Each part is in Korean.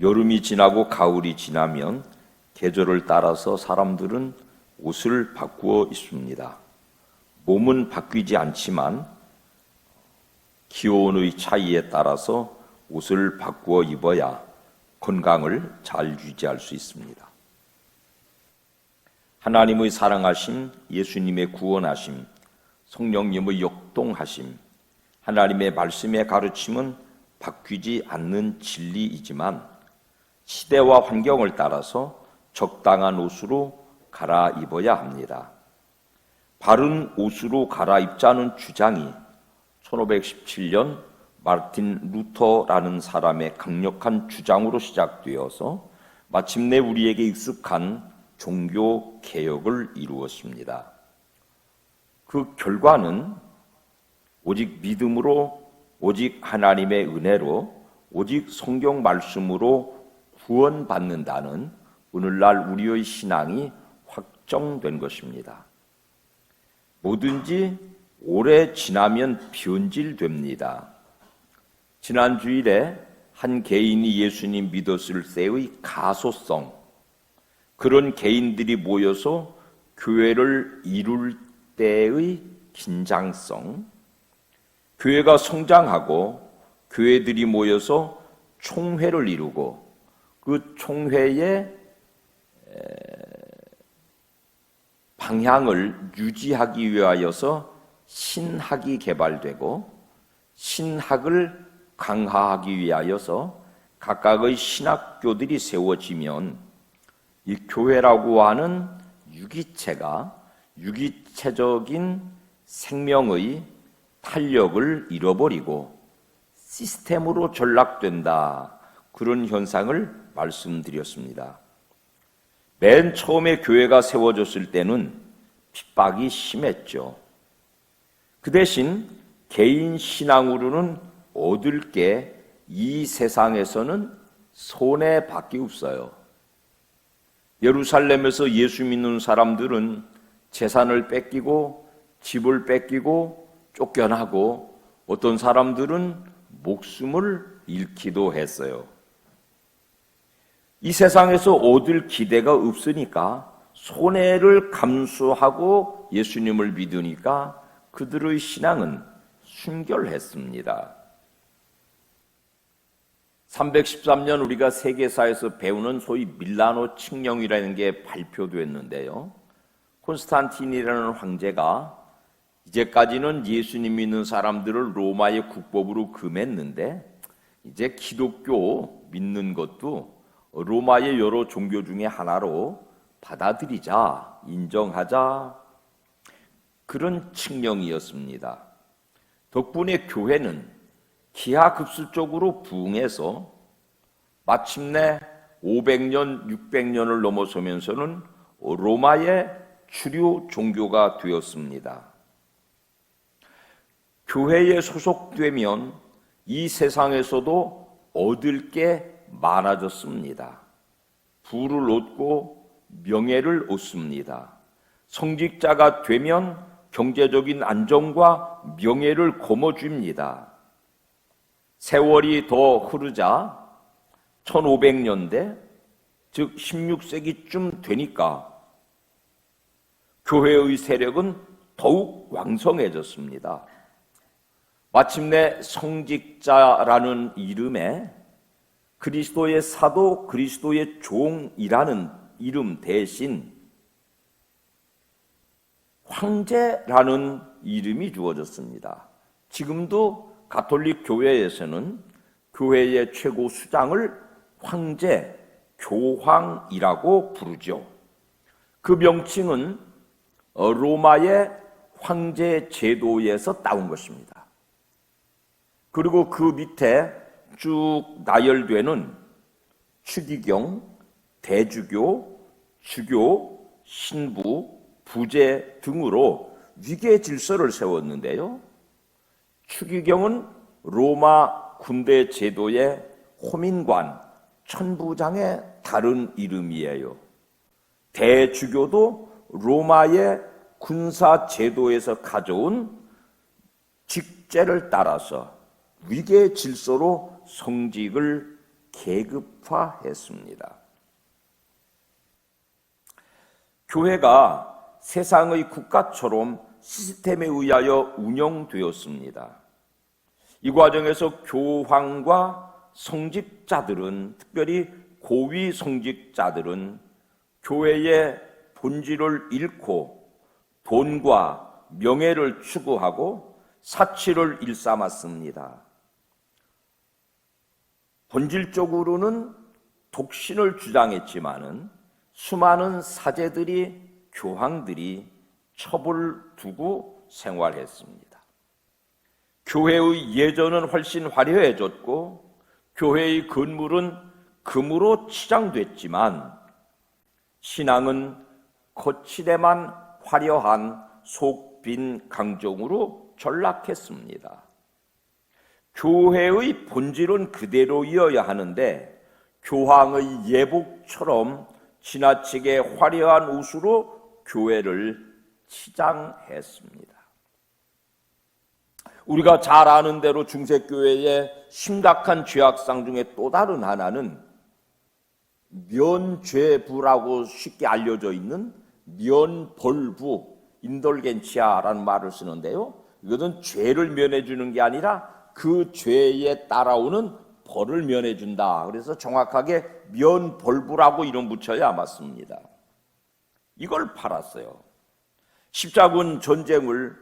여름이 지나고 가을이 지나면 계절을 따라서 사람들은 옷을 바꾸어 입습니다. 몸은 바뀌지 않지만 기온의 차이에 따라서 옷을 바꾸어 입어야 건강을 잘 유지할 수 있습니다. 하나님의 사랑하심, 예수님의 구원하심, 성령님의 역동하심, 하나님의 말씀의 가르침은 바뀌지 않는 진리이지만 시대와 환경을 따라서 적당한 옷으로 갈아입어야 합니다. 바른 옷으로 갈아입자는 주장이 1517년 마르틴 루터라는 사람의 강력한 주장으로 시작되어서 마침내 우리에게 익숙한 종교 개혁을 이루었습니다. 그 결과는 오직 믿음으로, 오직 하나님의 은혜로, 오직 성경 말씀으로 구원받는다는 오늘날 우리의 신앙이 확정된 것입니다. 뭐든지 오래 지나면 변질됩니다. 지난 주일에 한 개인이 예수님 믿었을 때의 가소성, 그런 개인들이 모여서 교회를 이룰 때의 긴장성, 교회가 성장하고 교회들이 모여서 총회를 이루고 그 총회의 방향을 유지하기 위하여서 신학이 개발되고 신학을 강화하기 위하여서 각각의 신학교들이 세워지면 이 교회라고 하는 유기체가 유기체적인 생명의 탄력을 잃어버리고 시스템으로 전락된다. 그런 현상을 말씀드렸습니다. 맨 처음에 교회가 세워졌을 때는 핍박이 심했죠. 그 대신 개인 신앙으로는 얻을 게 이 세상에서는 손해밖에 없어요. 예루살렘에서 예수 믿는 사람들은 재산을 뺏기고 집을 뺏기고 쫓겨나고 어떤 사람들은 목숨을 잃기도 했어요. 이 세상에서 얻을 기대가 없으니까 손해를 감수하고 예수님을 믿으니까 그들의 신앙은 순결했습니다. 313년 우리가 세계사에서 배우는 소위 밀라노 칙령이라는 게 발표됐는데요. 콘스탄틴이라는 황제가 이제까지는 예수님 믿는 사람들을 로마의 국법으로 금했는데 이제 기독교 믿는 것도 로마의 여러 종교 중에 하나로 받아들이자, 인정하자, 그런 칙령이었습니다. 덕분에 교회는 기하급수적으로 부흥해서 마침내 500년, 600년을 넘어서면서는 로마의 주류 종교가 되었습니다. 교회에 소속되면 이 세상에서도 얻을 게 많아졌습니다. 부를 얻고 명예를 얻습니다. 성직자가 되면 경제적인 안정과 명예를 거머쥡니다. 세월이 더 흐르자 1500년대, 즉 16세기쯤 되니까 교회의 세력은 더욱 왕성해졌습니다. 마침내 성직자라는 이름에 그리스도의 사도, 그리스도의 종이라는 이름 대신 황제라는 이름이 주어졌습니다. 지금도 가톨릭 교회에서는 교회의 최고 수장을 황제, 교황이라고 부르죠. 그 명칭은 로마의 황제 제도에서 따온 것입니다. 그리고 그 밑에 쭉 나열되는 추기경, 대주교, 주교, 신부, 부제 등으로 위계 질서를 세웠는데요. 추기경은 로마 군대 제도의 호민관, 천부장의 다른 이름이에요. 대주교도 로마의 군사 제도에서 가져온 직제를 따라서 위계 질서로 성직을 계급화했습니다. 교회가 세상의 국가처럼 시스템에 의하여 운영되었습니다. 이 과정에서 교황과 성직자들은, 특별히 고위 성직자들은 교회의 본질을 잃고 돈과 명예를 추구하고 사치를 일삼았습니다. 본질적으로는 독신을 주장했지만은 수많은 사제들이, 교황들이 첩을 두고 생활했습니다. 교회의 예전은 훨씬 화려해졌고 교회의 건물은 금으로 치장됐지만 신앙은 거칠에만 화려한 속빈 강정으로 전락했습니다. 교회의 본질은 그대로이어야 하는데 교황의 예복처럼 지나치게 화려한 옷으로 교회를 치장했습니다. 우리가 잘 아는 대로 중세교회의 심각한 죄악상 중에 또 다른 하나는 면죄부라고 쉽게 알려져 있는 면벌부, 인돌겐치아라는 말을 쓰는데요. 이것은 죄를 면해주는 게 아니라 그 죄에 따라오는 벌을 면해준다. 그래서 정확하게 면벌부라고 이름 붙여야 맞습니다. 이걸 팔았어요. 십자군 전쟁을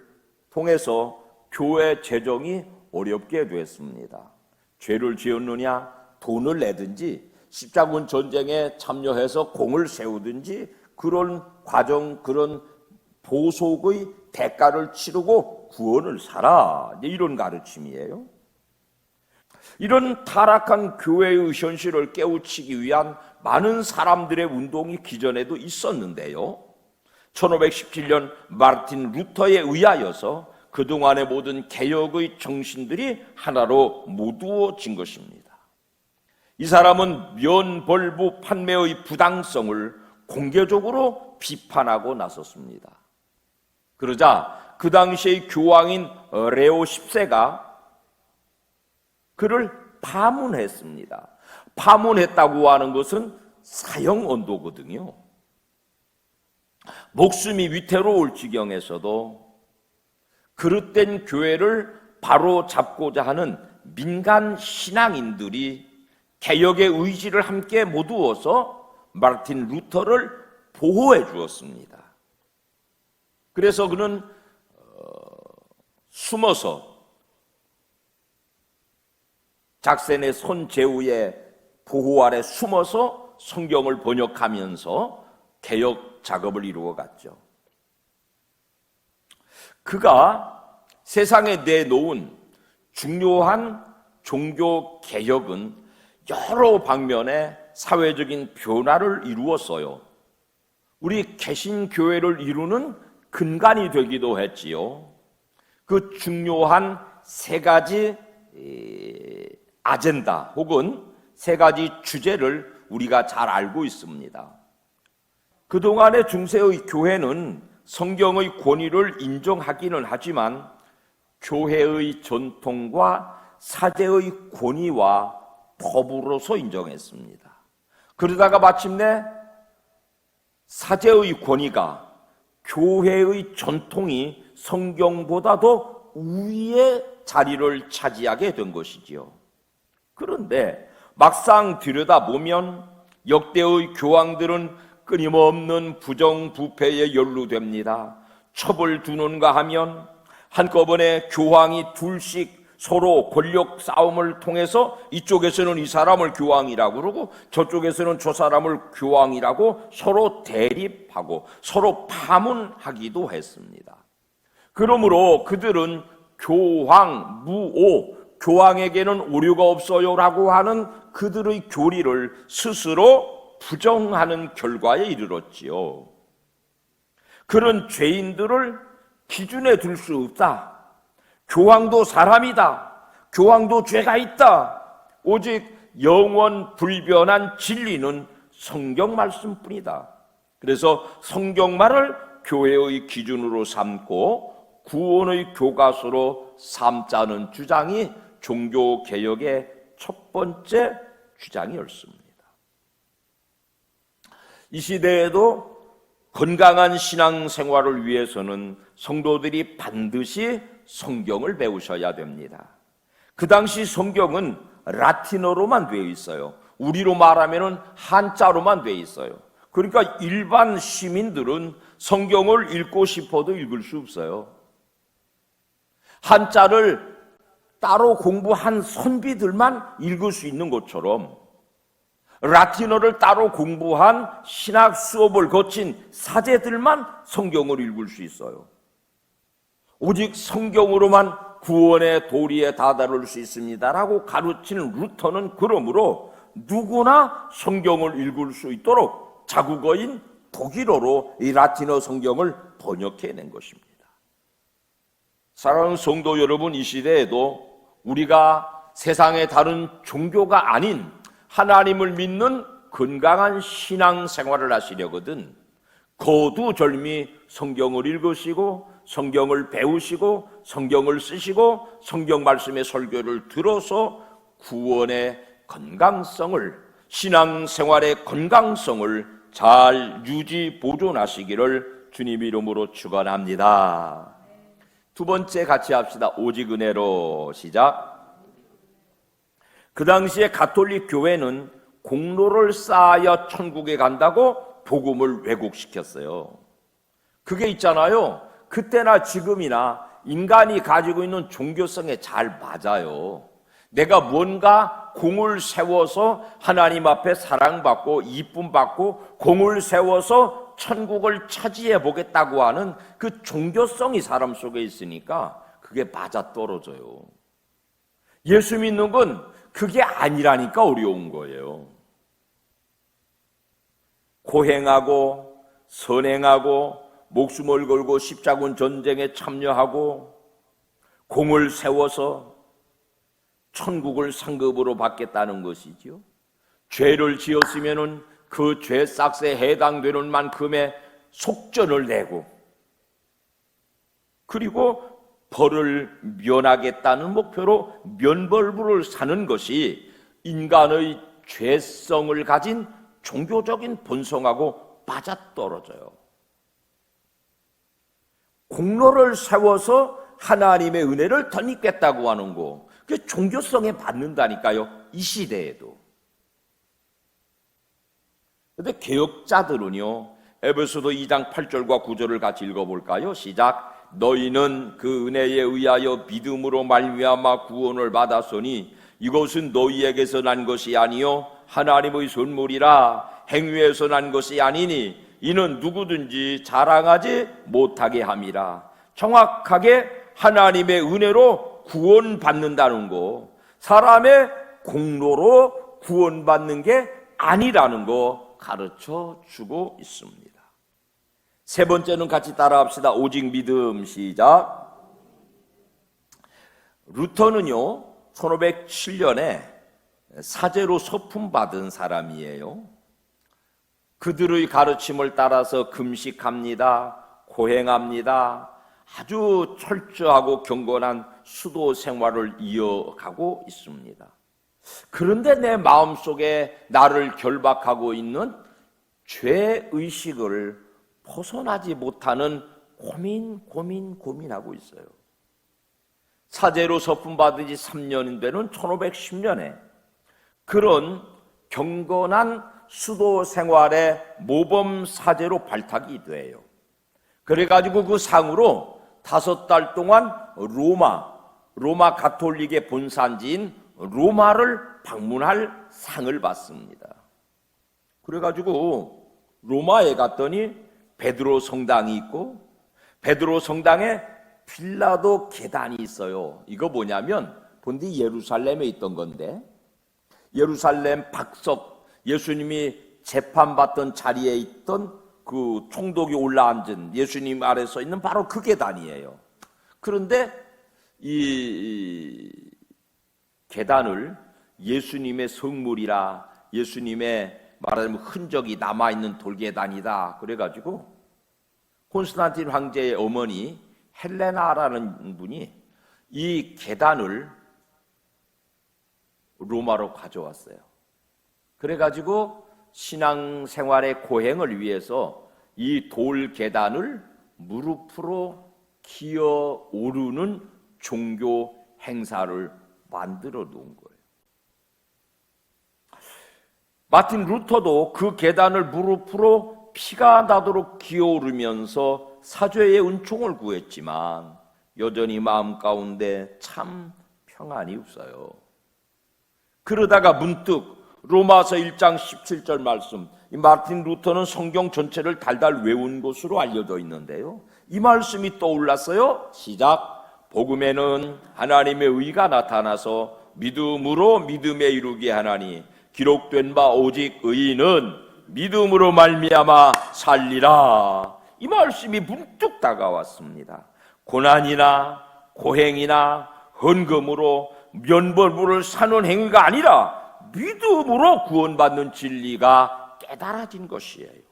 통해서 교회 재정이 어렵게 됐습니다. 죄를 지었느냐, 돈을 내든지 십자군 전쟁에 참여해서 공을 세우든지 그런 과정, 그런 보속의 대가를 치르고 구원을 사라, 이런 가르침이에요. 이런 타락한 교회의 현실을 깨우치기 위한 많은 사람들의 운동이 기존에도 있었는데요. 1517년 마르틴 루터에 의하여서 그동안의 모든 개혁의 정신들이 하나로 모두어진 것입니다. 이 사람은 면벌부 판매의 부당성을 공개적으로 비판하고 나섰습니다. 그러자 그 당시의 교황인 레오 10세가 그를 파문했습니다. 파문했다고 하는 것은 사형 언도거든요. 목숨이 위태로울 지경에서도 그릇된 교회를 바로 잡고자 하는 민간 신앙인들이 개혁의 의지를 함께 모두어서 마르틴 루터를 보호해 주었습니다. 그래서 그는 숨어서 작센의 손제후의 보호 아래 숨어서 성경을 번역하면서 개혁 작업을 이루어갔죠. 그가 세상에 내놓은 중요한 종교 개혁은 여러 방면의 사회적인 변화를 이루었어요. 우리 개신교회를 이루는 근간이 되기도 했지요. 그 중요한 세 가지 아젠다 혹은 세 가지 주제를 우리가 잘 알고 있습니다. 그동안의 중세의 교회는 성경의 권위를 인정하기는 하지만 교회의 전통과 사제의 권위와 법으로서 인정했습니다. 그러다가 마침내 사제의 권위가, 교회의 전통이 성경보다도 우위의 자리를 차지하게 된 것이지요. 그런데 막상 들여다보면 역대의 교황들은 끊임없는 부정부패에 연루됩니다. 첩을 두는가 하면 한꺼번에 교황이 둘씩 서로 권력 싸움을 통해서 이쪽에서는 이 사람을 교황이라고 그러고 저쪽에서는 저 사람을 교황이라고 서로 대립하고 서로 파문하기도 했습니다. 그러므로 그들은 교황, 무오, 교황에게는 오류가 없어요라고 하는 그들의 교리를 스스로 부정하는 결과에 이르렀지요. 그런 죄인들을 기준에 둘 수 없다. 교황도 사람이다. 교황도 죄가 있다. 오직 영원 불변한 진리는 성경 말씀뿐이다. 그래서 성경만을 교회의 기준으로 삼고 구원의 교과서로 삼자는 주장이 종교개혁의 첫 번째 주장이었습니다. 이 시대에도 건강한 신앙생활을 위해서는 성도들이 반드시 성경을 배우셔야 됩니다. 그 당시 성경은 라틴어로만 되어 있어요. 우리로 말하면 한자로만 되어 있어요. 그러니까 일반 시민들은 성경을 읽고 싶어도 읽을 수 없어요. 한자를 따로 공부한 선비들만 읽을 수 있는 것처럼 라틴어를 따로 공부한 신학 수업을 거친 사제들만 성경을 읽을 수 있어요. 오직 성경으로만 구원의 도리에 다다를 수 있습니다라고 가르치는 루터는 그러므로 누구나 성경을 읽을 수 있도록 자국어인 독일어로 이 라틴어 성경을 번역해낸 것입니다. 사랑하는 성도 여러분, 이 시대에도 우리가 세상의 다른 종교가 아닌 하나님을 믿는 건강한 신앙생활을 하시려거든 거두절미 성경을 읽으시고 성경을 배우시고 성경을 쓰시고 성경 말씀의 설교를 들어서 구원의 건강성을, 신앙생활의 건강성을 잘 유지 보존하시기를 주님 이름으로 축원합니다. 두 번째 같이 합시다. 오직 은혜로. 시작. 그 당시에 가톨릭 교회는 공로를 쌓아야 천국에 간다고 복음을 왜곡시켰어요. 그게 있잖아요. 그때나 지금이나 인간이 가지고 있는 종교성에 잘 맞아요. 내가 뭔가 공을 세워서 하나님 앞에 사랑받고 이쁨받고 공을 세워서 천국을 차지해 보겠다고 하는 그 종교성이 사람 속에 있으니까 그게 맞아떨어져요. 예수 믿는 건 그게 아니라니까 어려운 거예요. 고행하고 선행하고 목숨을 걸고 십자군 전쟁에 참여하고 공을 세워서 천국을 상급으로 받겠다는 것이죠. 죄를 지었으면은 그 죄 삭스에 해당되는 만큼의 속전을 내고 그리고 벌을 면하겠다는 목표로 면벌부를 사는 것이 인간의 죄성을 가진 종교적인 본성하고 맞아떨어져요. 공로를 세워서 하나님의 은혜를 덧입겠다고 하는 거, 그게 종교성에 받는다니까요. 이 시대에도. 그런데 개혁자들은요, 에베소서 2장 8절과 9절을 같이 읽어볼까요? 시작. 너희는 그 은혜에 의하여 믿음으로 말미암아 구원을 받았으니 이것은 너희에게서 난 것이 아니요 하나님의 선물이라. 행위에서 난 것이 아니니 이는 누구든지 자랑하지 못하게 함이라. 정확하게 하나님의 은혜로 구원받는다는 거, 사람의 공로로 구원받는 게 아니라는 거 가르쳐 주고 있습니다. 세 번째는 같이 따라합시다. 오직 믿음. 시작. 루터는요 1507년에 사제로 서품 받은 사람이에요. 그들의 가르침을 따라서 금식합니다. 고행합니다. 아주 철저하고 경건한 수도 생활을 이어가고 있습니다. 그런데 내 마음속에 나를 결박하고 있는 죄의식을 벗어나지 못하는 고민하고 있어요. 사제로 서품 받은 지 3년이 되는 1510년에 그런 경건한 수도 생활의 모범 사제로 발탁이 돼요. 그래가지고 그 상으로 5달 동안 로마 가톨릭의 본산지인 로마를 방문할 상을 받습니다. 그래가지고 로마에 갔더니 베드로 성당이 있고 베드로 성당에 빌라도 계단이 있어요. 이거 뭐냐면 본디 예루살렘에 있던 건데 예루살렘 박석, 예수님이 재판받던 자리에 있던 그 총독이 올라앉은 예수님 아래 서 있는 바로 그 계단이에요. 그런데 이 계단을 예수님의 성물이라, 예수님의 말하자면 흔적이 남아있는 돌계단이다. 그래가지고 콘스탄틴 황제의 어머니 헬레나라는 분이 이 계단을 로마로 가져왔어요. 그래가지고 신앙생활의 고행을 위해서 이 돌 계단을 무릎으로 기어 오르는 종교 행사를 만들어 놓은 거예요. 마틴 루터도 그 계단을 무릎으로 피가 나도록 기어오르면서 사죄의 은총을 구했지만 여전히 마음 가운데 참 평안이 없어요. 그러다가 문득 로마서 1장 17절 말씀, 이 마틴 루터는 성경 전체를 달달 외운 것으로 알려져 있는데요, 이 말씀이 떠올랐어요. 시작. 복음에는 하나님의 의가 나타나서 믿음으로 믿음에 이르게 하나니 기록된 바 오직 의인은 믿음으로 말미암아 살리라. 이 말씀이 문득 다가왔습니다. 고난이나 고행이나 헌금으로 면벌부를 사는 행위가 아니라 믿음으로 구원받는 진리가 깨달아진 것이에요.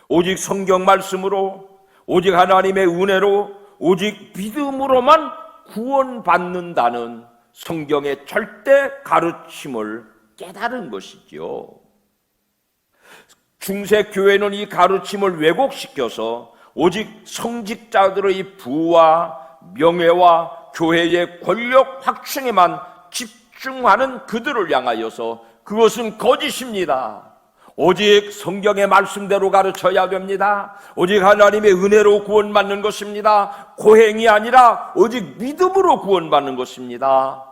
오직 성경 말씀으로, 오직 하나님의 은혜로, 오직 믿음으로만 구원받는다는 성경의 절대 가르침을 깨달은 것이죠. 중세 교회는 이 가르침을 왜곡시켜서 오직 성직자들의 부와 명예와 교회의 권력 확충에만 집중하는 그들을 향하여서 그것은 거짓입니다. 오직 성경의 말씀대로 가르쳐야 됩니다. 오직 하나님의 은혜로 구원받는 것입니다. 고행이 아니라 오직 믿음으로 구원받는 것입니다.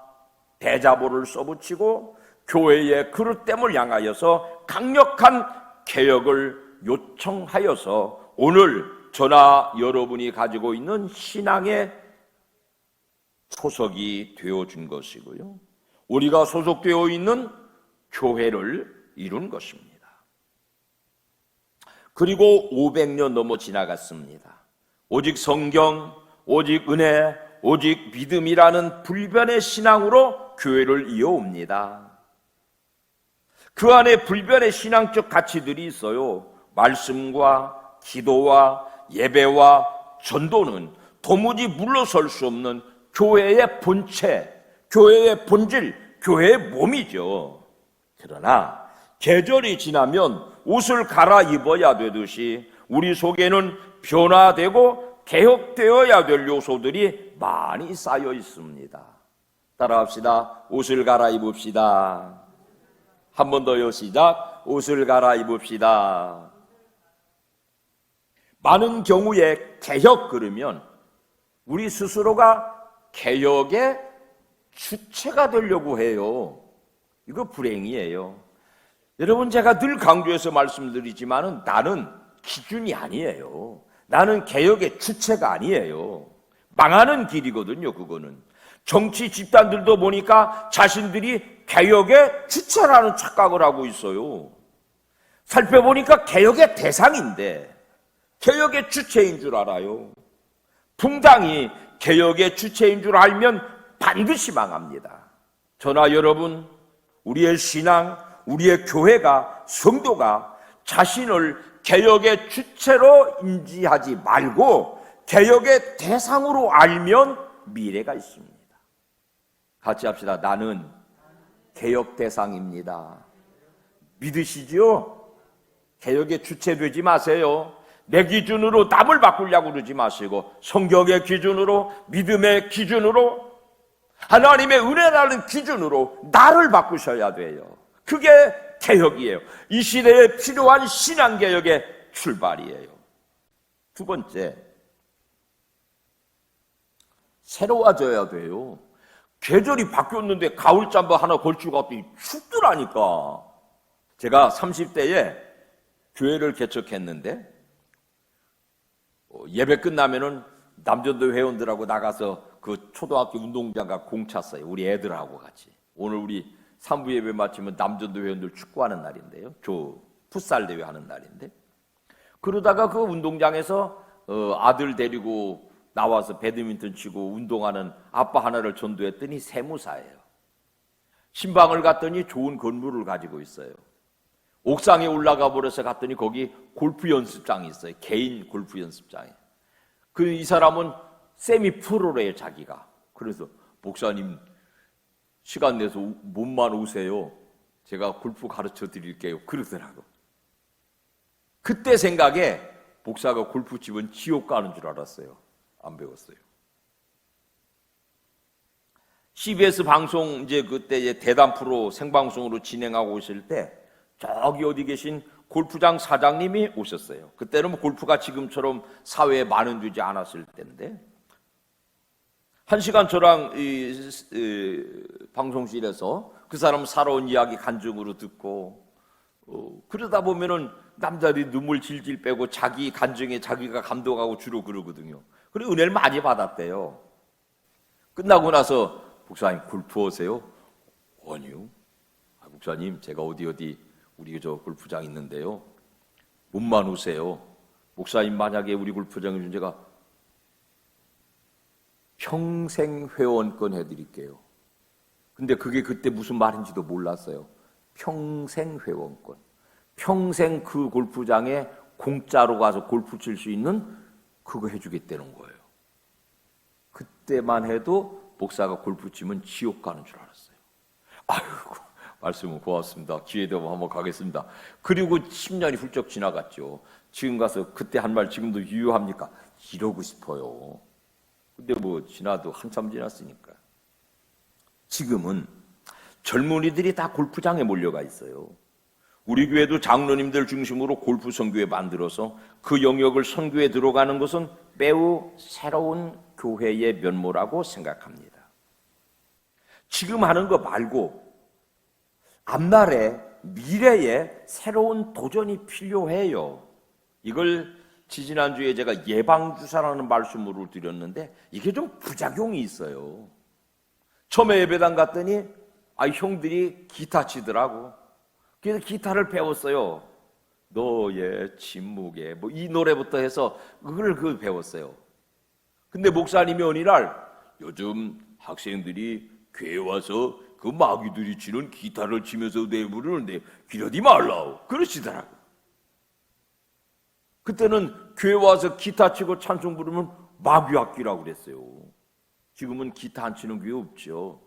대자보를 써붙이고 교회의 그릇됨을 향하여서 강력한 개혁을 요청하여서 오늘 저나 여러분이 가지고 있는 신앙의 초석이 되어준 것이고요, 우리가 소속되어 있는 교회를 이룬 것입니다. 그리고 500년 넘어 지나갔습니다. 오직 성경, 오직 은혜, 오직 믿음이라는 불변의 신앙으로 교회를 이어옵니다. 그 안에 불변의 신앙적 가치들이 있어요. 말씀과 기도와 예배와 전도는 도무지 물러설 수 없는 교회의 본체, 교회의 본질, 교회의 몸이죠. 그러나 계절이 지나면 옷을 갈아입어야 되듯이 우리 속에는 변화되고 개혁되어야 될 요소들이 많이 쌓여 있습니다. 따라합시다. 옷을 갈아입읍시다. 한 번 더요. 시작. 옷을 갈아입읍시다. 많은 경우에 개혁 그러면 우리 스스로가 개혁의 주체가 되려고 해요. 이거 불행이에요. 여러분, 제가 늘 강조해서 말씀드리지만 나는 기준이 아니에요. 나는 개혁의 주체가 아니에요. 망하는 길이거든요. 그거는 정치 집단들도 보니까 자신들이 개혁의 주체라는 착각을 하고 있어요. 살펴보니까 개혁의 대상인데 개혁의 주체인 줄 알아요. 붕당이 개혁의 주체인 줄 알면 반드시 망합니다. 저나 여러분, 우리의 신앙, 우리의 교회가, 성도가 자신을 개혁의 주체로 인지하지 말고 개혁의 대상으로 알면 미래가 있습니다. 같이 합시다. 나는 개혁 대상입니다. 믿으시죠? 개혁의 주체 되지 마세요. 내 기준으로 남을 바꾸려고 그러지 마시고 성경의 기준으로, 믿음의 기준으로, 하나님의 은혜라는 기준으로 나를 바꾸셔야 돼요. 그게 개혁이에요. 이 시대에 필요한 신앙개혁의 출발이에요. 두 번째, 새로워져야 돼요. 계절이 바뀌었는데 가을 잠바 하나 걸치고 갔더니 춥더라니까. 제가 30대에 교회를 개척했는데 예배 끝나면은 남전도 회원들하고 나가서 그 초등학교 운동장가 공 찼어요. 우리 애들하고 같이. 오늘 우리 3부 예배 마치면 남전도 회원들 축구하는 날인데요. 풋살 대회 하는 날인데. 그러다가 그 운동장에서 아들 데리고 나와서 배드민턴 치고 운동하는 아빠 하나를 전도했더니 세무사예요. 신방을 갔더니 좋은 건물을 가지고 있어요. 옥상에 올라가 버려서 갔더니 거기 골프 연습장이 있어요. 개인 골프 연습장이. 이 사람은 세미 프로래요, 자기가. 그래서 목사님 시간 내서 몸만 오세요. 제가 골프 가르쳐 드릴게요. 그러더라고. 그때 생각에 목사가 골프 치면 지옥 가는 줄 알았어요. 안 배웠어요. CBS 방송 그때 대담 프로 생방송으로 진행하고 있을 때 저기 어디 계신 골프장 사장님이 오셨어요. 그때는 골프가 지금처럼 사회에 만연되지 않았을 때인데, 한 시간 저랑 방송실에서 그 사람 살아온 이야기 간증으로 듣고, 그러다 보면은 남자들이 눈물 질질 빼고 자기 간증에 자기가 감동하고 주로 그러거든요. 그리고 은혜를 많이 받았대요. 끝나고 나서 목사님 골프 오세요? 아니요. 목사님 제가 어디 우리 저 골프장 있는데요. 몸만 오세요. 목사님 만약에 우리 골프장에 제가 평생 회원권 해드릴게요. 근데 그게 그때 무슨 말인지도 몰랐어요. 평생 회원권. 평생 그 골프장에 공짜로 가서 골프 칠 수 있는 그거 해주겠다는 거예요. 그때만 해도 목사가 골프 치면 지옥 가는 줄 알았어요. 아이고, 말씀은 고맙습니다. 기회 되면 한번 가겠습니다. 그리고 10년이 훌쩍 지나갔죠. 지금 가서 그때 한 말 지금도 유효합니까? 이러고 싶어요. 근데 지나도 한참 지났으니까. 지금은 젊은이들이 다 골프장에 몰려가 있어요. 우리 교회도 장로님들 중심으로 골프 선교회 만들어서 그 영역을 선교에 들어가는 것은 매우 새로운 교회의 면모라고 생각합니다. 지금 하는 거 말고 앞날에 미래에 새로운 도전이 필요해요. 이걸 지지난주에 제가 예방주사라는 말씀으로 드렸는데 이게 좀 부작용이 있어요. 처음에 예배당 갔더니 형들이 기타 치더라고. 그래서 기타를 배웠어요. 너의 침묵에 이 노래부터 해서 그걸 배웠어요. 근데 목사님이 어느 날 요즘 학생들이 교회 와서 그 마귀들이 치는 기타를 치면서 내부르는데 기러지 말라고 그러시더라고. 그때는 교회 와서 기타 치고 찬송 부르면 마귀 악기라고 그랬어요. 지금은 기타 안 치는 교회 없죠.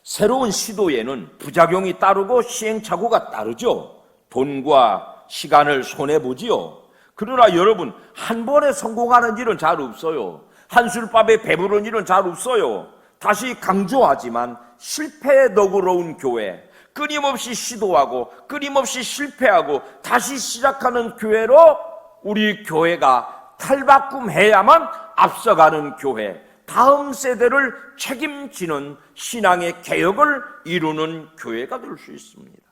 새로운 시도에는 부작용이 따르고 시행착오가 따르죠. 돈과 시간을 손해보지요. 그러나 여러분, 한 번에 성공하는 일은 잘 없어요. 한술밥에 배부른 일은 잘 없어요. 다시 강조하지만 실패에 너그러운 교회, 끊임없이 시도하고 끊임없이 실패하고 다시 시작하는 교회로 우리 교회가 탈바꿈해야만 앞서가는 교회, 다음 세대를 책임지는 신앙의 개혁을 이루는 교회가 될 수 있습니다.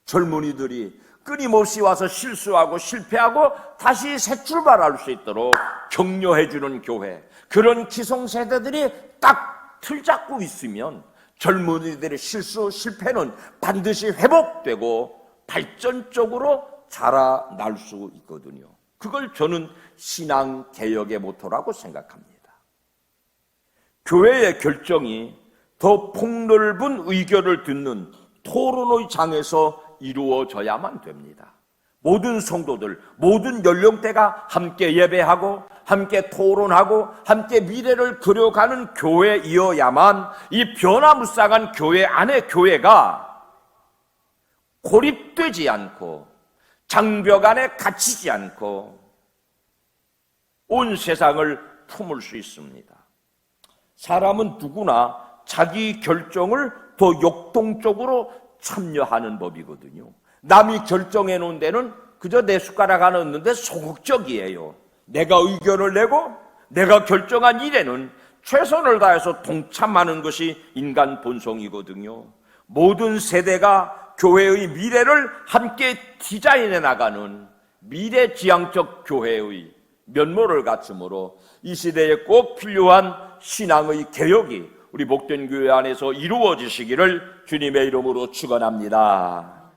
젊은이들이 끊임없이 와서 실수하고 실패하고 다시 새 출발할 수 있도록 격려해주는 교회, 그런 기성세대들이 딱 틀 잡고 있으면 젊은이들의 실수, 실패는 반드시 회복되고 발전적으로 자라날 수 있거든요. 그걸 저는 신앙개혁의 모토라고 생각합니다. 교회의 결정이 더 폭넓은 의견을 듣는 토론의 장에서 이루어져야만 됩니다. 모든 성도들, 모든 연령대가 함께 예배하고 함께 토론하고 함께 미래를 그려가는 교회이어야만 이 변화무쌍한 교회 안의 교회가 고립되지 않고 장벽 안에 갇히지 않고 온 세상을 품을 수 있습니다. 사람은 누구나 자기 결정을 더 역동적으로 참여하는 법이거든요. 남이 결정해 놓은 데는 그저 내 숟가락 하나 넣는데 소극적이에요. 내가 의견을 내고 내가 결정한 일에는 최선을 다해서 동참하는 것이 인간 본성이거든요. 모든 세대가 교회의 미래를 함께 디자인해 나가는 미래지향적 교회의 면모를 갖추므로 이 시대에 꼭 필요한 신앙의 개혁이 우리 복된 교회 안에서 이루어지시기를 주님의 이름으로 축원합니다.